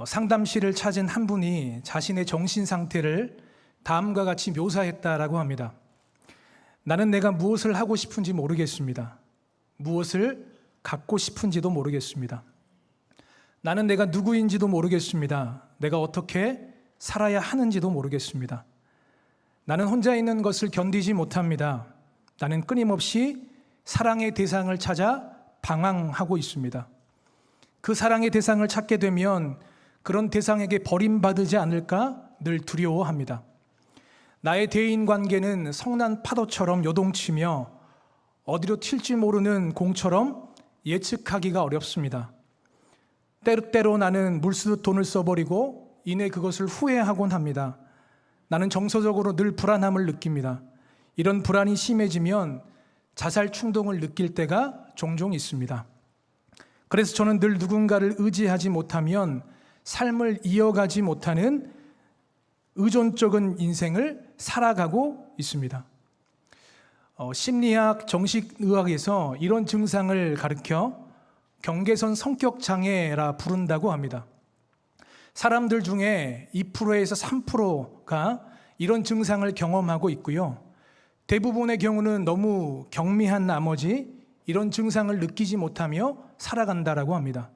상담실을 찾은 한 분이 자신의 정신 상태를 다음과 같이 묘사했다라고 합니다. 나는 내가 무엇을 하고 싶은지 모르겠습니다. 무엇을 갖고 싶은지도 모르겠습니다. 나는 내가 누구인지도 모르겠습니다. 내가 어떻게 살아야 하는지도 모르겠습니다. 나는 혼자 있는 것을 견디지 못합니다. 나는 끊임없이 사랑의 대상을 찾아 방황하고 있습니다. 그 사랑의 대상을 찾게 되면 그런 대상에게 버림받지 않을까 늘 두려워합니다. 나의 대인관계는 성난 파도처럼 요동치며 어디로 튈지 모르는 공처럼 예측하기가 어렵습니다. 때로 나는 물쓰듯 돈을 써버리고 이내 그것을 후회하곤 합니다. 나는 정서적으로 늘 불안함을 느낍니다. 이런 불안이 심해지면 자살 충동을 느낄 때가 종종 있습니다. 그래서 저는 늘 누군가를 의지하지 못하면 삶을 이어가지 못하는 의존적인 인생을 살아가고 있습니다. 심리학, 정신의학에서 이런 증상을 가리켜 경계선 성격 장애라 부른다고 합니다. 사람들 중에 2%에서 3%가 이런 증상을 경험하고 있고요. 대부분의 경우는 너무 경미한 나머지 이런 증상을 느끼지 못하며 살아간다라고 합니다.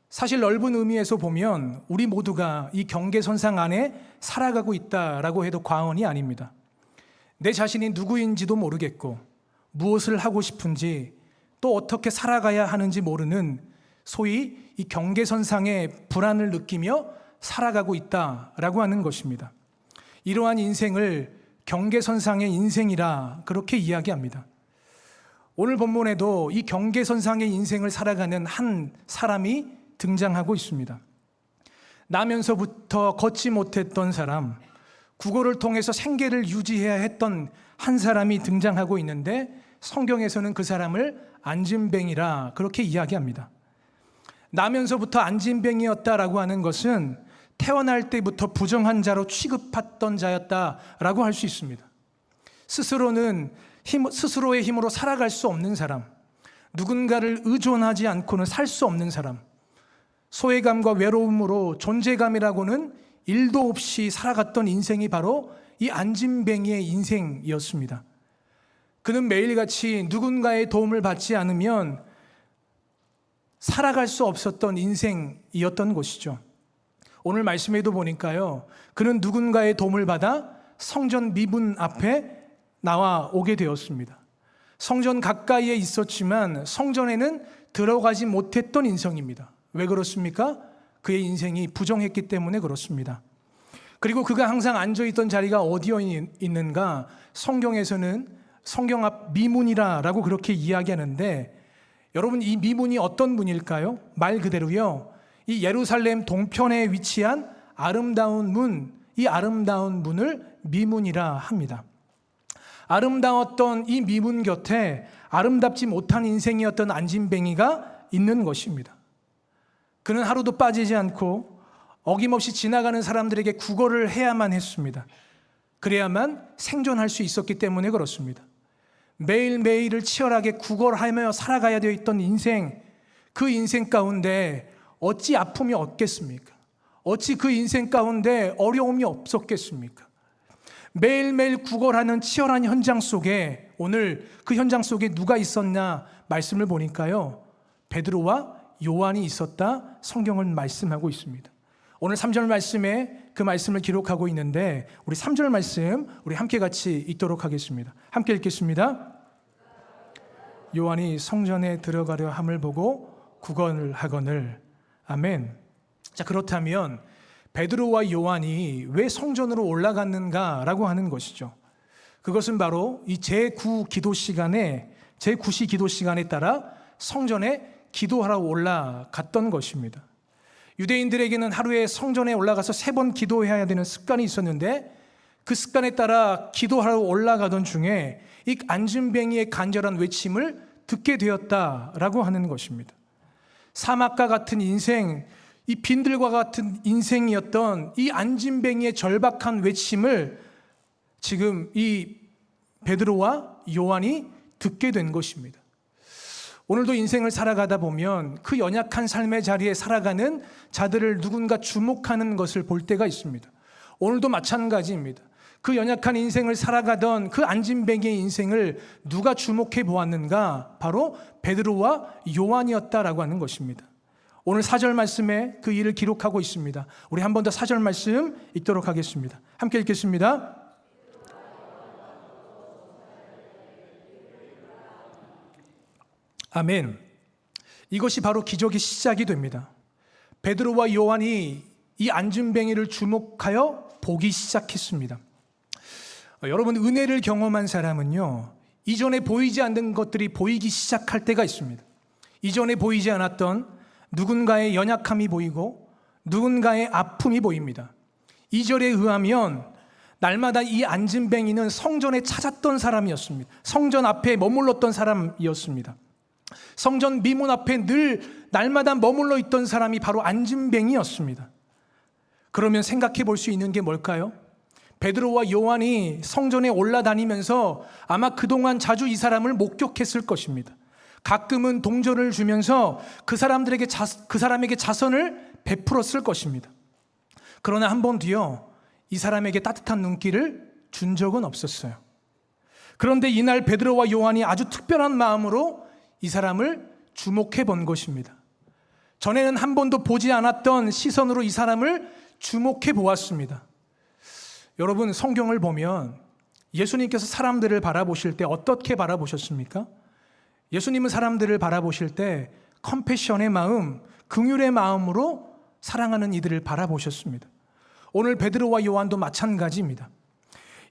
사실 넓은 의미에서 보면 우리 모두가 이 경계선상 안에 살아가고 있다라고 해도 과언이 아닙니다. 내 자신이 누구인지도 모르겠고 무엇을 하고 싶은지 또 어떻게 살아가야 하는지 모르는 소위 이 경계선상의 불안을 느끼며 살아가고 있다라고 하는 것입니다. 이러한 인생을 경계선상의 인생이라 그렇게 이야기합니다. 오늘 본문에도 이 경계선상의 인생을 살아가는 한 사람이 등장하고 있습니다. 나면서부터 걷지 못했던 사람, 구걸을 통해서 생계를 유지해야 했던 한 사람이 등장하고 있는데 성경에서는 그 사람을 안진뱅이라 그렇게 이야기합니다. 나면서부터 안진뱅이였다라고 하는 것은 태어날 때부터 부정한 자로 취급받던 자였다라고 할 수 있습니다. 스스로의 힘으로 살아갈 수 없는 사람, 누군가를 의존하지 않고는 살 수 없는 사람, 소외감과 외로움으로 존재감이라고는 일도 없이 살아갔던 인생이 바로 이 안진뱅이의 인생이었습니다. 그는 매일같이 누군가의 도움을 받지 않으면 살아갈 수 없었던 인생이었던 것이죠. 오늘 말씀에도 보니까요, 그는 누군가의 도움을 받아 성전 미문 앞에 나와 오게 되었습니다. 성전 가까이에 있었지만 성전에는 들어가지 못했던 인생입니다. 왜 그렇습니까? 그의 인생이 부정했기 때문에 그렇습니다. 그리고 그가 항상 앉아있던 자리가 어디에 있는가? 성경에서는 성경 앞 미문이라고 그렇게 이야기하는데, 여러분, 이 미문이 어떤 문일까요? 말 그대로요, 이 예루살렘 동편에 위치한 아름다운 문, 이 아름다운 문을 미문이라 합니다. 아름다웠던 이 미문 곁에 아름답지 못한 인생이었던 안진뱅이가 있는 것입니다. 그는 하루도 빠지지 않고 어김없이 지나가는 사람들에게 구걸을 해야만 했습니다. 그래야만 생존할 수 있었기 때문에 그렇습니다. 매일매일을 치열하게 구걸하며 살아가야 되어 있던 인생, 그 인생 가운데 어찌 아픔이 없겠습니까? 어찌 그 인생 가운데 어려움이 없었겠습니까? 매일매일 구걸하는 치열한 현장 속에 오늘 그 현장 속에 누가 있었나 말씀을 보니까요, 베드로와 요한이 있었다 성경은 말씀하고 있습니다. 오늘 3절 말씀에 그 말씀을 기록하고 있는데 우리 3절 말씀 우리 함께 같이 읽도록 하겠습니다. 함께 읽겠습니다. 요한이 성전에 들어가려 함을 보고 구걸을 하거늘. 아멘. 자, 그렇다면 베드로와 요한이 왜 성전으로 올라갔는가라고 하는 것이죠. 그것은 바로 이 제9시 기도 시간에 따라 성전에 기도하러 올라갔던 것입니다. 유대인들에게는 하루에 성전에 올라가서 3번 기도해야 되는 습관이 있었는데 그 습관에 따라 기도하러 올라가던 중에 이 안진뱅이의 간절한 외침을 듣게 되었다라고 하는 것입니다. 사막과 같은 인생, 이 빈들과 같은 인생이었던 이 안진뱅이의 절박한 외침을 지금 이 베드로와 요한이 듣게 된 것입니다. 오늘도 인생을 살아가다 보면 그 연약한 삶의 자리에 살아가는 자들을 누군가 주목하는 것을 볼 때가 있습니다. 오늘도 마찬가지입니다. 그 연약한 인생을 살아가던 그 안진뱅이의 인생을 누가 주목해 보았는가? 바로 베드로와 요한이었다라고 하는 것입니다. 오늘 4절 말씀에 그 일을 기록하고 있습니다. 우리 한 번 더 4절 말씀 읽도록 하겠습니다. 함께 읽겠습니다. 아멘. 이것이 바로 기적의 시작이 됩니다. 베드로와 요한이 이 안진뱅이를 주목하여 보기 시작했습니다. 여러분, 은혜를 경험한 사람은요, 이전에 보이지 않는 것들이 보이기 시작할 때가 있습니다. 이전에 보이지 않았던 누군가의 연약함이 보이고 누군가의 아픔이 보입니다. 2절에 의하면 날마다 이 안진뱅이는 성전에 찾았던 사람이었습니다. 성전 앞에 머물렀던 사람이었습니다. 성전 미문 앞에 늘 날마다 머물러 있던 사람이 바로 안진뱅이였습니다. 그러면 생각해 볼 수 있는 게 뭘까요? 베드로와 요한이 성전에 올라다니면서 아마 그동안 자주 이 사람을 목격했을 것입니다. 가끔은 동전을 주면서 그 사람에게 자선을 베풀었을 것입니다. 그러나 한 번도요, 이 사람에게 따뜻한 눈길을 준 적은 없었어요. 그런데 이날 베드로와 요한이 아주 특별한 마음으로 이 사람을 주목해 본 것입니다. 전에는 한 번도 보지 않았던 시선으로 이 사람을 주목해 보았습니다. 여러분, 성경을 보면 예수님께서 사람들을 바라보실 때 어떻게 바라보셨습니까? 예수님은 사람들을 바라보실 때 컴패션의 마음, 긍휼의 마음으로 사랑하는 이들을 바라보셨습니다. 오늘 베드로와 요한도 마찬가지입니다.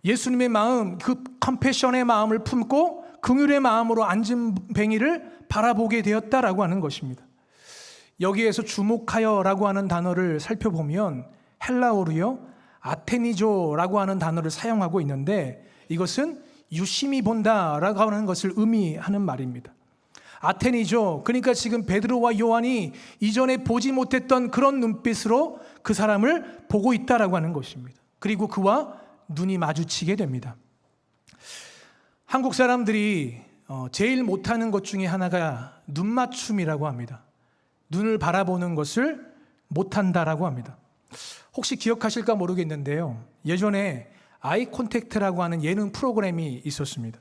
예수님의 마음, 그 컴패션의 마음을 품고 긍휼의 마음으로 안진뱅이를 바라보게 되었다라고 하는 것입니다. 여기에서 주목하여라고 하는 단어를 살펴보면 헬라어로요, 아테니조라고 하는 단어를 사용하고 있는데 이것은 유심히 본다라고 하는 것을 의미하는 말입니다. 아테니조, 그러니까 지금 베드로와 요한이 이전에 보지 못했던 그런 눈빛으로 그 사람을 보고 있다라고 하는 것입니다. 그리고 그와 눈이 마주치게 됩니다. 한국 사람들이 제일 못하는 것 중에 하나가 눈맞춤이라고 합니다. 눈을 바라보는 것을 못한다라고 합니다. 혹시 기억하실까 모르겠는데요, 예전에 아이 콘택트라고 하는 예능 프로그램이 있었습니다.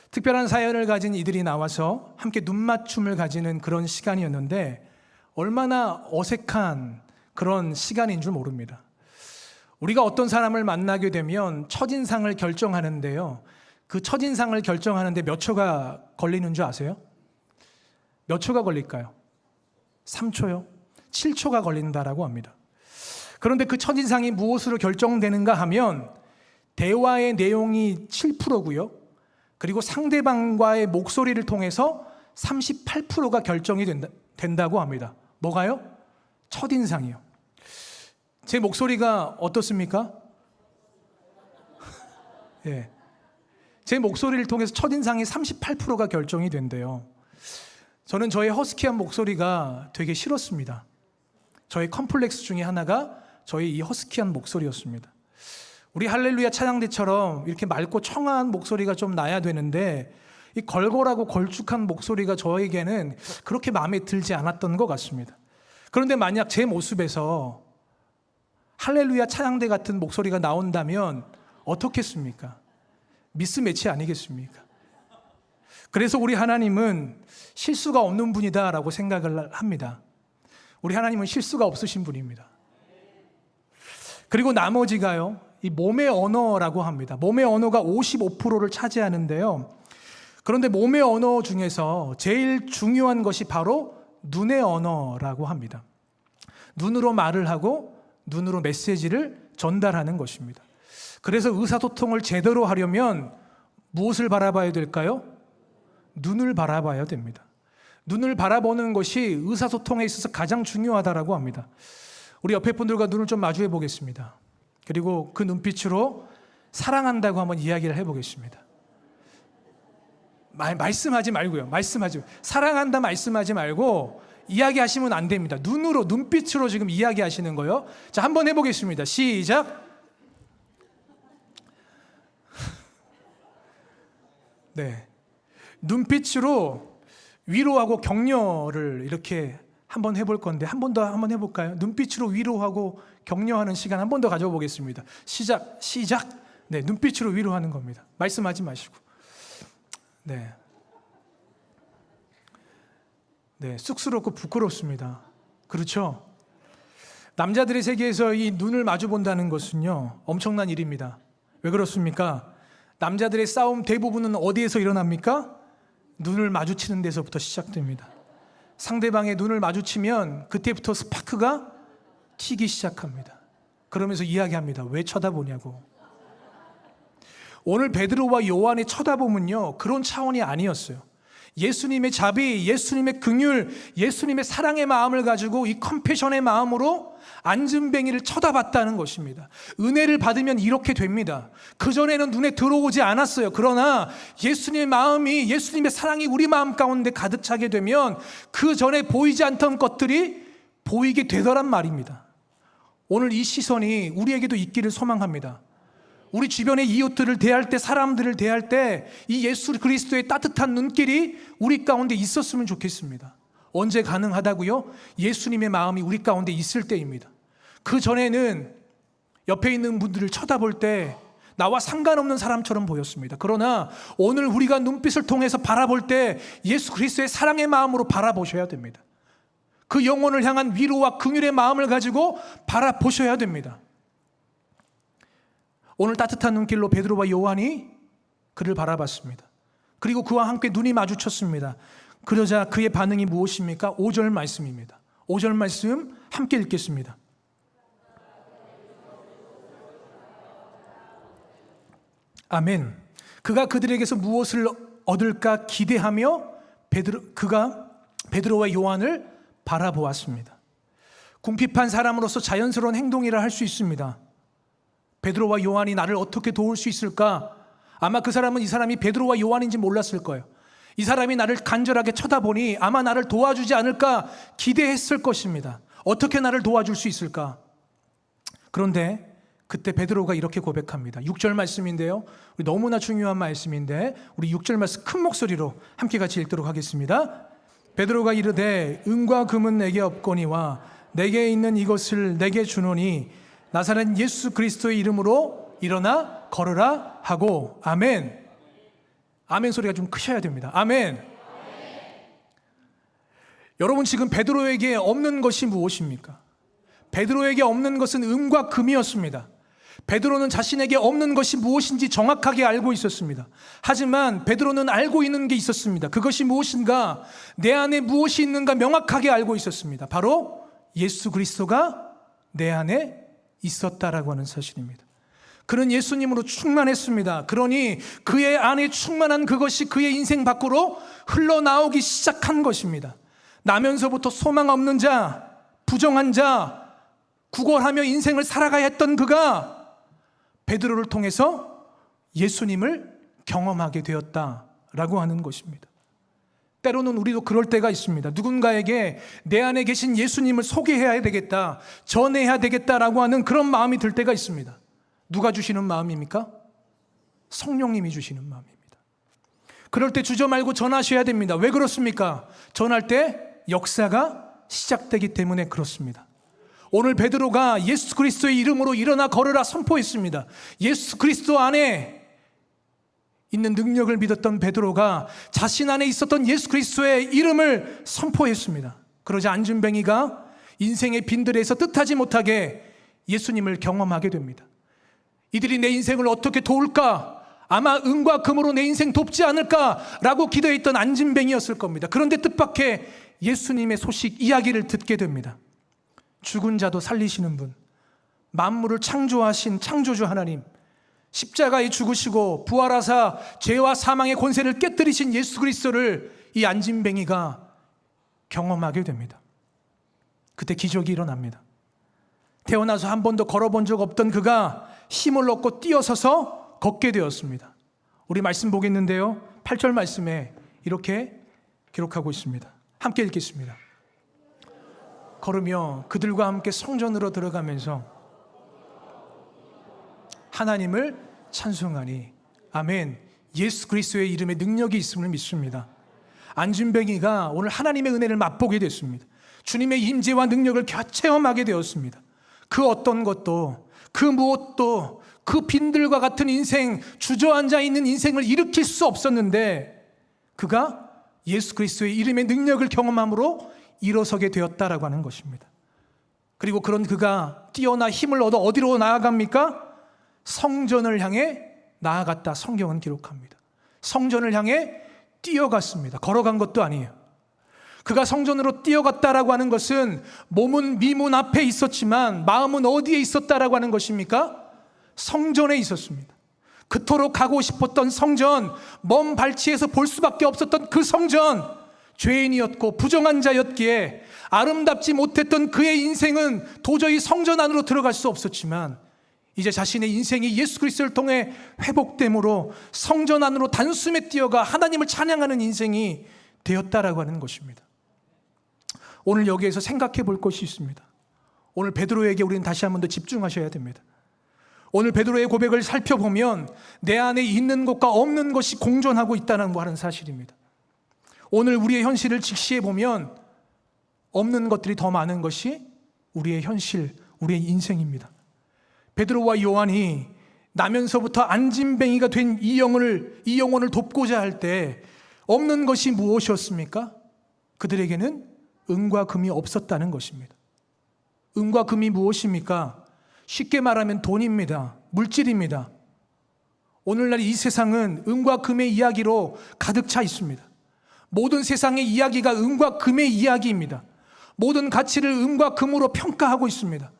특별한 사연을 가진 이들이 나와서 함께 눈맞춤을 가지는 그런 시간이었는데 얼마나 어색한 그런 시간인 줄 모릅니다. 우리가 어떤 사람을 만나게 되면 첫인상을 결정하는데요, 그 첫인상을 결정하는데 몇 초가 걸리는 줄 아세요? 몇 초가 걸릴까요? 3초요? 7초가 걸린다라고 합니다. 그런데 그 첫인상이 무엇으로 결정되는가 하면 대화의 내용이 7%고요. 그리고 상대방과의 목소리를 통해서 38%가 결정이 된다고 합니다. 뭐가요? 첫인상이요. 제 목소리가 어떻습니까? 예. 제 목소리를 통해서 첫인상이 38%가 결정이 된대요. 저는 저의 허스키한 목소리가 되게 싫었습니다. 저의 컴플렉스 중에 하나가 저의 이 허스키한 목소리였습니다. 우리 할렐루야 찬양대처럼 이렇게 맑고 청아한 목소리가 좀 나야 되는데 이 걸걸하고 걸쭉한 목소리가 저에게는 그렇게 마음에 들지 않았던 것 같습니다. 그런데 만약 제 모습에서 할렐루야 찬양대 같은 목소리가 나온다면 어떻겠습니까? 미스매치 아니겠습니까? 그래서 우리 하나님은 실수가 없는 분이다라고 생각을 합니다. 우리 하나님은 실수가 없으신 분입니다. 그리고 나머지가요, 이 몸의 언어라고 합니다. 몸의 언어가 55%를 차지하는데요, 그런데 몸의 언어 중에서 제일 중요한 것이 바로 눈의 언어라고 합니다. 눈으로 말을 하고 눈으로 메시지를 전달하는 것입니다. 그래서 의사소통을 제대로 하려면 무엇을 바라봐야 될까요? 눈을 바라봐야 됩니다. 눈을 바라보는 것이 의사소통에 있어서 가장 중요하다라고 합니다. 우리 옆에 분들과 눈을 좀 마주해 보겠습니다. 그리고 그 눈빛으로 사랑한다고 한번 이야기를 해보겠습니다. 말씀하지 말고요. 사랑한다 말씀하지 말고 이야기하시면 안 됩니다. 눈으로, 눈빛으로 지금 이야기하시는 거예요. 자, 한번 해보겠습니다. 시작. 네, 눈빛으로 위로하고 격려를 이렇게 한번 해볼 건데 한 번 더 한번 해볼까요? 눈빛으로 위로하고 격려하는 시간 한 번 더 가져보겠습니다. 시작. 네, 눈빛으로 위로하는 겁니다. 말씀하지 마시고. 네, 쑥스럽고 부끄럽습니다. 그렇죠? 남자들의 세계에서 이 눈을 마주 본다는 것은요, 엄청난 일입니다. 왜 그렇습니까? 남자들의 싸움 대부분은 어디에서 일어납니까? 눈을 마주치는 데서부터 시작됩니다. 상대방의 눈을 마주치면 그때부터 스파크가 튀기 시작합니다. 그러면서 이야기합니다. 왜 쳐다보냐고. 오늘 베드로와 요한의 쳐다봄은요, 그런 차원이 아니었어요. 예수님의 자비, 예수님의 긍휼, 예수님의 사랑의 마음을 가지고 이 컴패션의 마음으로 안진뱅이를 쳐다봤다는 것입니다. 은혜를 받으면 이렇게 됩니다. 그전에는 눈에 들어오지 않았어요. 그러나 예수님의 마음이, 예수님의 사랑이 우리 마음 가운데 가득 차게 되면 그 전에 보이지 않던 것들이 보이게 되더란 말입니다. 오늘 이 시선이 우리에게도 있기를 소망합니다. 우리 주변의 이웃들을 대할 때, 사람들을 대할 때 이 예수 그리스도의 따뜻한 눈길이 우리 가운데 있었으면 좋겠습니다. 언제 가능하다고요? 예수님의 마음이 우리 가운데 있을 때입니다. 그 전에는 옆에 있는 분들을 쳐다볼 때 나와 상관없는 사람처럼 보였습니다. 그러나 오늘 우리가 눈빛을 통해서 바라볼 때 예수 그리스도의 사랑의 마음으로 바라보셔야 됩니다. 그 영혼을 향한 위로와 긍휼의 마음을 가지고 바라보셔야 됩니다. 오늘 따뜻한 눈길로 베드로와 요한이 그를 바라봤습니다. 그리고 그와 함께 눈이 마주쳤습니다. 그러자 그의 반응이 무엇입니까? 5절 말씀입니다. 5절 말씀 함께 읽겠습니다. 아멘. 그가 그들에게서 무엇을 얻을까 기대하며 그가 베드로와 요한을 바라보았습니다. 궁핍한 사람으로서 자연스러운 행동이라 할 수 있습니다. 베드로와 요한이 나를 어떻게 도울 수 있을까? 아마 그 사람은 이 사람이 베드로와 요한인지 몰랐을 거예요. 이 사람이 나를 간절하게 쳐다보니 아마 나를 도와주지 않을까 기대했을 것입니다. 어떻게 나를 도와줄 수 있을까? 그런데 그때 베드로가 이렇게 고백합니다. 6절 말씀인데요, 우리 너무나 중요한 말씀인데 우리 6절 말씀 큰 목소리로 함께 같이 읽도록 하겠습니다. 베드로가 이르되 은과 금은 내게 없거니와 내게 있는 이것을 내게 주노니 나사렛 예수 그리스도의 이름으로 일어나 걸으라 하고. 아멘. 아멘 소리가 좀 크셔야 됩니다. 아멘. 여러분, 지금 베드로에게 없는 것이 무엇입니까? 베드로에게 없는 것은 은과 금이었습니다. 베드로는 자신에게 없는 것이 무엇인지 정확하게 알고 있었습니다. 하지만 베드로는 알고 있는 게 있었습니다. 그것이 무엇인가? 내 안에 무엇이 있는가 명확하게 알고 있었습니다. 바로 예수 그리스도가 내 안에 있었다라고 하는 사실입니다. 그는 예수님으로 충만했습니다. 그러니 그의 안에 충만한 그것이 그의 인생 밖으로 흘러나오기 시작한 것입니다. 나면서부터 소망 없는 자, 부정한 자, 구걸하며 인생을 살아가야 했던 그가 베드로를 통해서 예수님을 경험하게 되었다라고 하는 것입니다. 때로는 우리도 그럴 때가 있습니다. 누군가에게 내 안에 계신 예수님을 소개해야 되겠다, 전해야 되겠다라고 하는 그런 마음이 들 때가 있습니다. 누가 주시는 마음입니까? 성령님이 주시는 마음입니다. 그럴 때 주저 말고 전하셔야 됩니다. 왜 그렇습니까? 전할 때 역사가 시작되기 때문에 그렇습니다. 오늘 베드로가 예수 그리스도의 이름으로 일어나 걸으라 선포했습니다. 예수 그리스도 안에 있는 능력을 믿었던 베드로가 자신 안에 있었던 예수 그리스도의 이름을 선포했습니다. 그러자 안진뱅이가 인생의 빈들에서 뜻하지 못하게 예수님을 경험하게 됩니다. 이들이 내 인생을 어떻게 도울까? 아마 은과 금으로 내 인생 돕지 않을까라고 기도했던 안진뱅이였을 겁니다. 그런데 뜻밖의 예수님의 소식, 이야기를 듣게 됩니다. 죽은 자도 살리시는 분, 만물을 창조하신 창조주 하나님, 십자가에 죽으시고 부활하사 죄와 사망의 권세를 깨뜨리신 예수 그리스도를 이 안진뱅이가 경험하게 됩니다. 그때 기적이 일어납니다. 태어나서 한 번도 걸어본 적 없던 그가 힘을 얻고 뛰어서서 걷게 되었습니다. 우리 말씀 보겠는데요, 8절 말씀에 이렇게 기록하고 있습니다. 함께 읽겠습니다. 걸으며 그들과 함께 성전으로 들어가면서 하나님을 찬송하니. 아멘. 예수 그리스도의 이름에 능력이 있음을 믿습니다. 안진뱅이가 오늘 하나님의 은혜를 맛보게 됐습니다. 주님의 임재와 능력을 체험하게 되었습니다. 그 어떤 것도, 그 무엇도 그 빈들과 같은 인생, 주저앉아 있는 인생을 일으킬 수 없었는데 그가 예수 그리스도의 이름의 능력을 경험함으로 일어서게 되었다라고 하는 것입니다. 그리고 그런 그가 뛰어나 힘을 얻어 어디로 나아갑니까? 성전을 향해 나아갔다. 성경은 기록합니다. 성전을 향해 뛰어갔습니다. 걸어간 것도 아니에요. 그가 성전으로 뛰어갔다라고 하는 것은 몸은 미문 앞에 있었지만 마음은 어디에 있었다라고 하는 것입니까? 성전에 있었습니다. 그토록 가고 싶었던 성전, 먼 발치에서 볼 수밖에 없었던 그 성전, 죄인이었고 부정한 자였기에 아름답지 못했던 그의 인생은 도저히 성전 안으로 들어갈 수 없었지만 이제 자신의 인생이 예수 그리스도를 통해 회복됨으로 성전 안으로 단숨에 뛰어가 하나님을 찬양하는 인생이 되었다라고 하는 것입니다. 오늘 여기에서 생각해 볼 것이 있습니다. 오늘 베드로에게 우리는 다시 한 번 더 집중하셔야 됩니다. 오늘 베드로의 고백을 살펴보면 내 안에 있는 것과 없는 것이 공존하고 있다는 하는 사실입니다. 오늘 우리의 현실을 직시해 보면 없는 것들이 더 많은 것이 우리의 현실, 우리의 인생입니다. 베드로와 요한이 나면서부터 안진뱅이가 된 이 영혼을 돕고자 할 때 없는 것이 무엇이었습니까? 그들에게는 은과 금이 없었다는 것입니다. 은과 금이 무엇입니까? 쉽게 말하면 돈입니다. 물질입니다. 오늘날 이 세상은 은과 금의 이야기로 가득 차 있습니다. 모든 세상의 이야기가 은과 금의 이야기입니다. 모든 가치를 은과 금으로 평가하고 있습니다.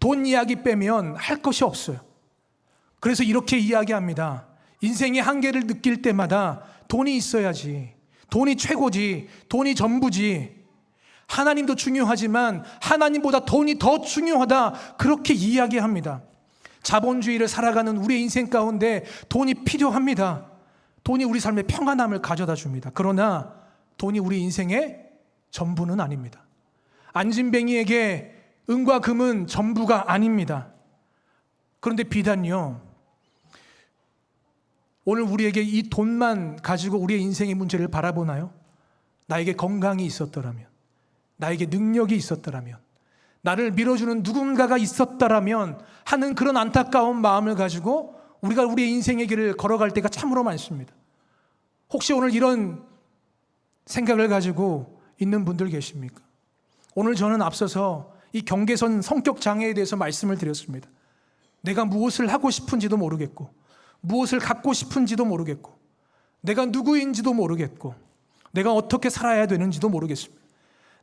돈 이야기 빼면 할 것이 없어요. 그래서 이렇게 이야기합니다. 인생의 한계를 느낄 때마다 돈이 있어야지, 돈이 최고지, 돈이 전부지, 하나님도 중요하지만 하나님보다 돈이 더 중요하다, 그렇게 이야기합니다. 자본주의를 살아가는 우리의 인생 가운데 돈이 필요합니다. 돈이 우리 삶의 평안함을 가져다 줍니다. 그러나 돈이 우리 인생의 전부는 아닙니다. 안진뱅이에게 은과 금은 전부가 아닙니다. 그런데 비단요, 오늘 우리에게 이 돈만 가지고 우리의 인생의 문제를 바라보나요? 나에게 건강이 있었더라면, 나에게 능력이 있었더라면, 나를 밀어주는 누군가가 있었더라면 하는 그런 안타까운 마음을 가지고 우리가 우리의 인생의 길을 걸어갈 때가 참으로 많습니다. 혹시 오늘 이런 생각을 가지고 있는 분들 계십니까? 오늘 저는 앞서서 이 경계선 성격 장애에 대해서 말씀을 드렸습니다. 내가 무엇을 하고 싶은지도 모르겠고, 무엇을 갖고 싶은지도 모르겠고, 내가 누구인지도 모르겠고, 내가 어떻게 살아야 되는지도 모르겠습니다.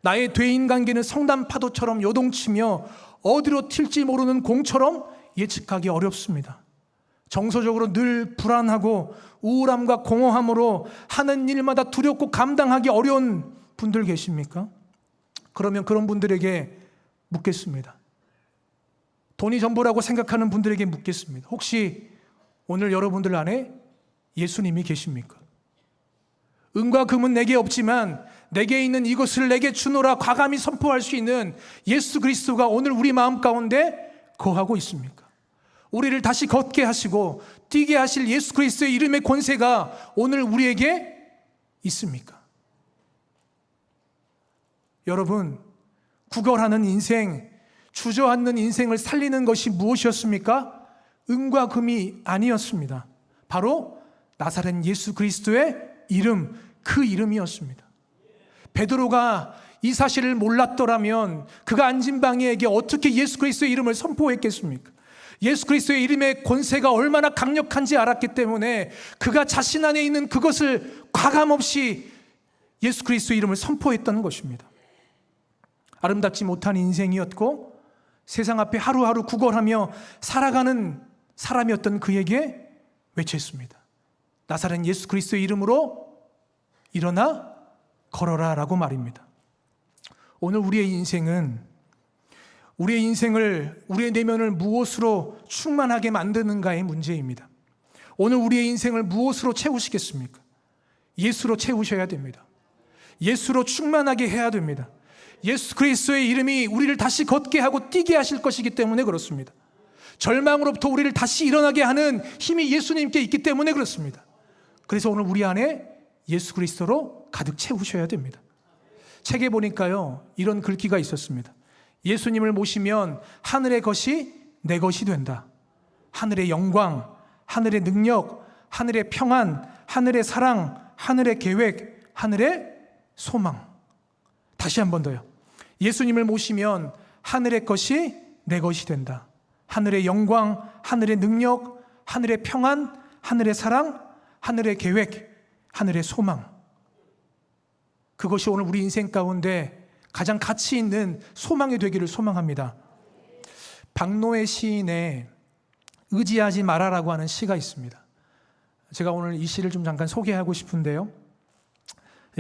나의 대인관계는 성담 파도처럼 요동치며 어디로 튈지 모르는 공처럼 예측하기 어렵습니다. 정서적으로 늘 불안하고 우울함과 공허함으로 하는 일마다 두렵고 감당하기 어려운 분들 계십니까? 그러면 그런 분들에게 묻겠습니다. 돈이 전부라고 생각하는 분들에게 묻겠습니다. 혹시 오늘 여러분들 안에 예수님이 계십니까? 은과 금은 내게 없지만 내게 있는 이것을 내게 주노라 과감히 선포할 수 있는 예수 그리스도가 오늘 우리 마음 가운데 거하고 있습니까? 우리를 다시 걷게 하시고 뛰게 하실 예수 그리스도의 이름의 권세가 오늘 우리에게 있습니까? 여러분, 구걸하는 인생, 주저앉는 인생을 살리는 것이 무엇이었습니까? 은과 금이 아니었습니다. 바로 나사렛 예수 그리스도의 이름, 그 이름이었습니다. 베드로가 이 사실을 몰랐더라면 그가 안진뱅이에게 어떻게 예수 그리스도의 이름을 선포했겠습니까? 예수 그리스도의 이름의 권세가 얼마나 강력한지 알았기 때문에 그가 자신 안에 있는 그것을 과감없이 예수 그리스도의 이름을 선포했던 것입니다. 아름답지 못한 인생이었고 세상 앞에 하루하루 구걸하며 살아가는 사람이었던 그에게 외쳤습니다. 나사렛 예수 그리스도의 이름으로 일어나 걸어라 라고 말입니다. 오늘 우리의 인생을 우리의 내면을 무엇으로 충만하게 만드는가의 문제입니다. 오늘 우리의 인생을 무엇으로 채우시겠습니까? 예수로 채우셔야 됩니다. 예수로 충만하게 해야 됩니다. 예수 그리스도의 이름이 우리를 다시 걷게 하고 뛰게 하실 것이기 때문에 그렇습니다. 절망으로부터 우리를 다시 일어나게 하는 힘이 예수님께 있기 때문에 그렇습니다. 그래서 오늘 우리 안에 예수 그리스도로 가득 채우셔야 됩니다. 책에 보니까요, 이런 글귀가 있었습니다. 예수님을 모시면 하늘의 것이 내 것이 된다. 하늘의 영광, 하늘의 능력, 하늘의 평안, 하늘의 사랑, 하늘의 계획, 하늘의 소망. 다시 한 번 더요. 예수님을 모시면 하늘의 것이 내 것이 된다. 하늘의 영광, 하늘의 능력, 하늘의 평안, 하늘의 사랑, 하늘의 계획, 하늘의 소망. 그것이 오늘 우리 인생 가운데 가장 가치 있는 소망이 되기를 소망합니다. 박노해 시인의 의지하지 마라라고 하는 시가 있습니다. 제가 오늘 이 시를 좀 잠깐 소개하고 싶은데요,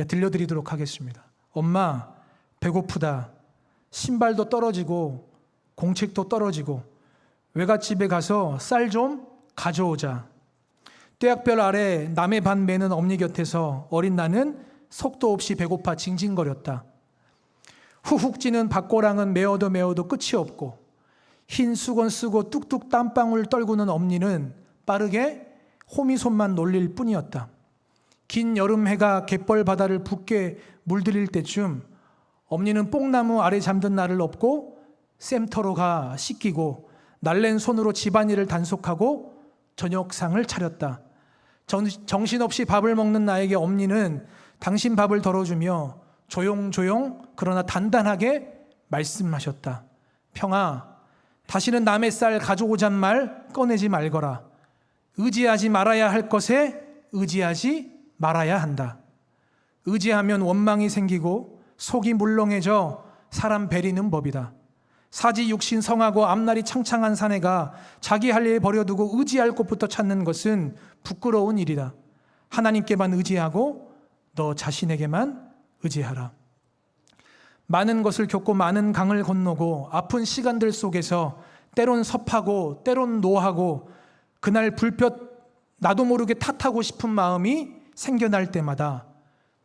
들려드리도록 하겠습니다. 엄마, 배고프다. 신발도 떨어지고 공책도 떨어지고 외갓집에 가서 쌀 좀 가져오자. 떼약별 아래 남의 반 매는 엄니 곁에서 어린 나는 속도 없이 배고파 징징거렸다. 후훅 찌는 밭고랑은 메어도 끝이 없고 흰 수건 쓰고 뚝뚝 땀방울 떨구는 엄니는 빠르게 호미손만 놀릴 뿐이었다. 긴 여름 해가 갯벌 바다를 붓게 물들일 때쯤 엄니는 뽕나무 아래 잠든 나를 업고 샘터로 가 씻기고 날랜 손으로 집안일을 단속하고 저녁상을 차렸다. 정신없이 밥을 먹는 나에게 엄니는 당신 밥을 덜어주며 조용조용 그러나 단단하게 말씀하셨다. 평아, 다시는 남의 쌀 가져오잔 말 꺼내지 말거라. 의지하지 말아야 할 것에 의지하지 말아야 한다. 의지하면 원망이 생기고 속이 물렁해져 사람 베리는 법이다. 사지 육신 성하고 앞날이 창창한 사내가 자기 할 일 버려두고 의지할 곳부터 찾는 것은 부끄러운 일이다. 하나님께만 의지하고 너 자신에게만 의지하라. 많은 것을 겪고 많은 강을 건너고 아픈 시간들 속에서 때론 섭하고 때론 노하고 그날 불볕 나도 모르게 탓하고 싶은 마음이 생겨날 때마다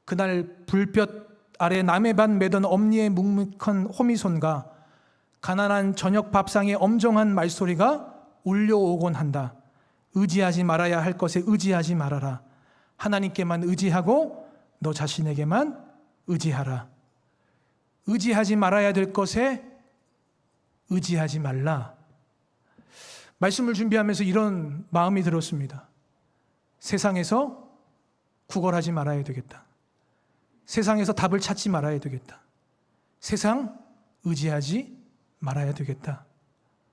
그날 불볕 아래 남의 반 매던 엄니의 묵묵한 호미손과 가난한 저녁 밥상의 엄정한 말소리가 울려오곤 한다. 의지하지 말아야 할 것에 의지하지 말아라. 하나님께만 의지하고 너 자신에게만 의지하라. 의지하지 말아야 될 것에 의지하지 말라. 말씀을 준비하면서 이런 마음이 들었습니다. 세상에서 구걸하지 말아야 되겠다. 세상에서 답을 찾지 말아야 되겠다. 세상 의지하지 말아야 되겠다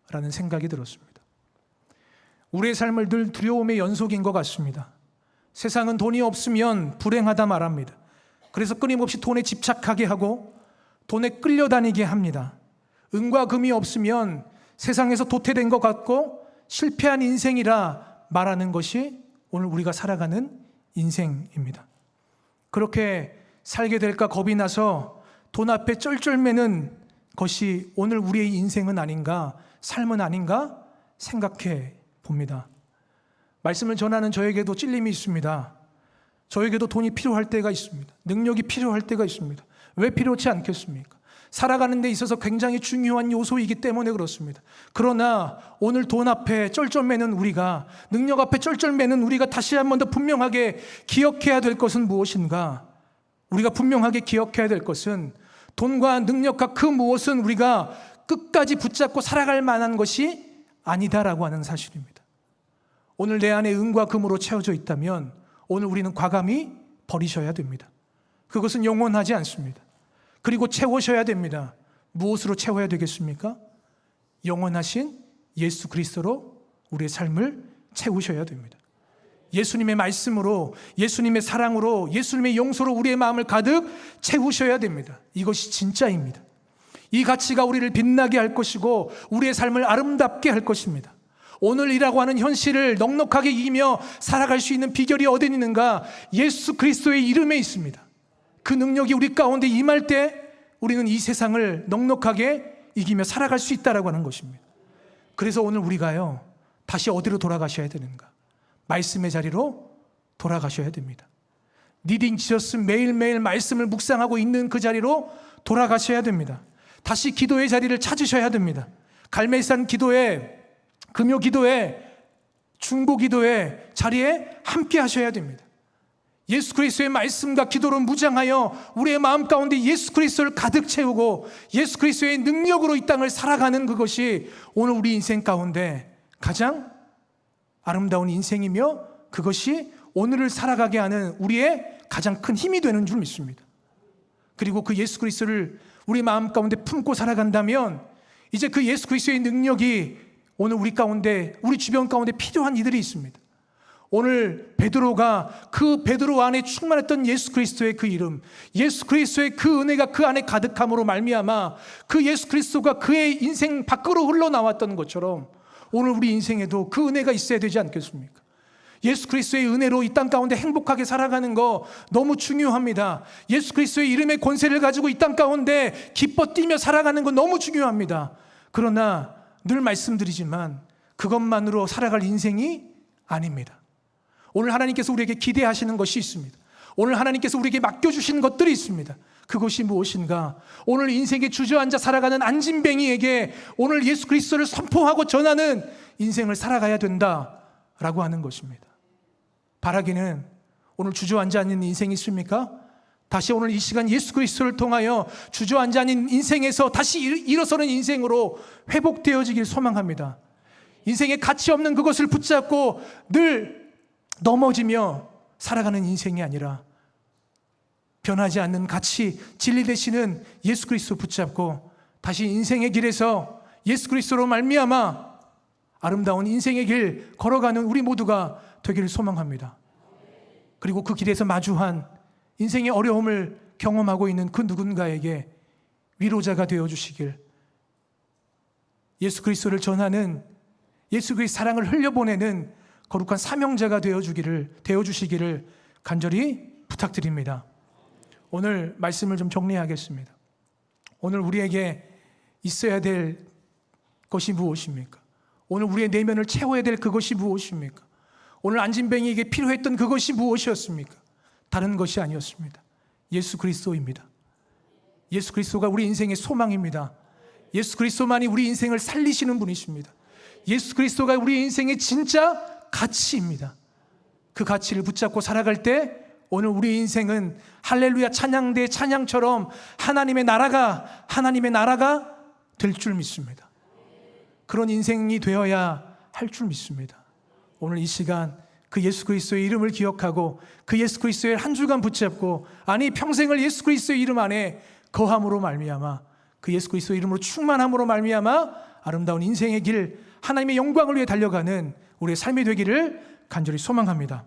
라는 생각이 들었습니다. 우리의 삶을 늘 두려움의 연속인 것 같습니다. 세상은 돈이 없으면 불행하다 말합니다. 그래서 끊임없이 돈에 집착하게 하고 돈에 끌려다니게 합니다. 은과 금이 없으면 세상에서 도태된 것 같고 실패한 인생이라 말하는 것이 오늘 우리가 살아가는 인생입니다. 그렇게 살게 될까 겁이 나서 돈 앞에 쩔쩔매는 것이 오늘 우리의 인생은 아닌가, 삶은 아닌가 생각해 봅니다. 말씀을 전하는 저에게도 찔림이 있습니다. 저에게도 돈이 필요할 때가 있습니다. 능력이 필요할 때가 있습니다. 왜 필요치 않겠습니까? 살아가는 데 있어서 굉장히 중요한 요소이기 때문에 그렇습니다. 그러나 오늘 돈 앞에 쩔쩔매는 우리가, 능력 앞에 쩔쩔매는 우리가 다시 한 번 더 분명하게 기억해야 될 것은 무엇인가? 우리가 분명하게 기억해야 될 것은 돈과 능력과 그 무엇은 우리가 끝까지 붙잡고 살아갈 만한 것이 아니다라고 하는 사실입니다. 오늘 내 안에 은과 금으로 채워져 있다면 오늘 우리는 과감히 버리셔야 됩니다. 그것은 영원하지 않습니다. 그리고 채우셔야 됩니다. 무엇으로 채워야 되겠습니까? 영원하신 예수 그리스도로 우리의 삶을 채우셔야 됩니다. 예수님의 말씀으로, 예수님의 사랑으로, 예수님의 용서로 우리의 마음을 가득 채우셔야 됩니다. 이것이 진짜입니다. 이 가치가 우리를 빛나게 할 것이고 우리의 삶을 아름답게 할 것입니다. 오늘이라고 하는 현실을 넉넉하게 이기며 살아갈 수 있는 비결이 어디 있는가? 예수 그리스도의 이름에 있습니다. 그 능력이 우리 가운데 임할 때 우리는 이 세상을 넉넉하게 이기며 살아갈 수 있다라고 하는 것입니다. 그래서 오늘 우리가요, 다시 어디로 돌아가셔야 되는가? 말씀의 자리로 돌아가셔야 됩니다. 리딩 지저스 매일매일 말씀을 묵상하고 있는 그 자리로 돌아가셔야 됩니다. 다시 기도의 자리를 찾으셔야 됩니다. 갈멜산 기도회, 금요 기도회, 중보 기도회 자리에 함께 하셔야 됩니다. 예수 그리스도의 말씀과 기도로 무장하여 우리의 마음 가운데 예수 그리스도를 가득 채우고 예수 그리스도의 능력으로 이 땅을 살아가는 그것이 오늘 우리 인생 가운데 가장 아름다운 인생이며 그것이 오늘을 살아가게 하는 우리의 가장 큰 힘이 되는 줄 믿습니다. 그리고 그 예수 그리스도를 우리 마음 가운데 품고 살아간다면 이제 그 예수 그리스도의 능력이 오늘 우리 가운데, 우리 주변 가운데 필요한 이들이 있습니다. 오늘 베드로가 그 베드로 안에 충만했던 예수 그리스도의 그 이름, 예수 그리스도의 그 은혜가 그 안에 가득함으로 말미암아 그 예수 그리스도가 그의 인생 밖으로 흘러나왔던 것처럼 오늘 우리 인생에도 그 은혜가 있어야 되지 않겠습니까? 예수 그리스도의 은혜로 이 땅 가운데 행복하게 살아가는 거 너무 중요합니다. 예수 그리스도의 이름의 권세를 가지고 이 땅 가운데 기뻐 뛰며 살아가는 거 너무 중요합니다. 그러나 늘 말씀드리지만 그것만으로 살아갈 인생이 아닙니다. 오늘 하나님께서 우리에게 기대하시는 것이 있습니다. 오늘 하나님께서 우리에게 맡겨주신 것들이 있습니다. 그것이 무엇인가? 오늘 인생에 주저앉아 살아가는 안진뱅이에게 오늘 예수 그리스도를 선포하고 전하는 인생을 살아가야 된다라고 하는 것입니다. 바라기는 오늘 주저앉아 있는 인생이 있습니까? 다시 오늘 이 시간 예수 그리스도를 통하여 주저앉아 있는 인생에서 다시 일어서는 인생으로 회복되어지길 소망합니다. 인생에 가치 없는 그것을 붙잡고 늘 넘어지며 살아가는 인생이 아니라 변하지 않는 가치, 진리 되시는 예수 그리스도 붙잡고 다시 인생의 길에서 예수 그리스도로 말미암아 아름다운 인생의 길 걸어가는 우리 모두가 되기를 소망합니다. 그리고 그 길에서 마주한 인생의 어려움을 경험하고 있는 그 누군가에게 위로자가 되어주시길, 예수 그리스도를 전하는, 예수 그리스도의 사랑을 흘려보내는 거룩한 사명자가 되어주시기를 간절히 부탁드립니다. 오늘 말씀을 좀 정리하겠습니다. 오늘 우리에게 있어야 될 것이 무엇입니까? 오늘 우리의 내면을 채워야 될 그것이 무엇입니까? 오늘 안진뱅이에게 필요했던 그것이 무엇이었습니까? 다른 것이 아니었습니다. 예수 그리스도입니다. 예수 그리스도가 우리 인생의 소망입니다. 예수 그리스도만이 우리 인생을 살리시는 분이십니다. 예수 그리스도가 우리 인생의 진짜 가치입니다. 그 가치를 붙잡고 살아갈 때 오늘 우리 인생은 할렐루야 찬양대 찬양처럼 하나님의 나라가 될 줄 믿습니다. 그런 인생이 되어야 할 줄 믿습니다. 오늘 이 시간 그 예수 그리스도의 이름을 기억하고 그 예수 그리스도의 한 주간 붙잡고, 아니 평생을 예수 그리스도의 이름 안에 거함으로 말미암아, 그 예수 그리스도의 이름으로 충만함으로 말미암아 아름다운 인생의 길, 하나님의 영광을 위해 달려가는 우리의 삶이 되기를 간절히 소망합니다.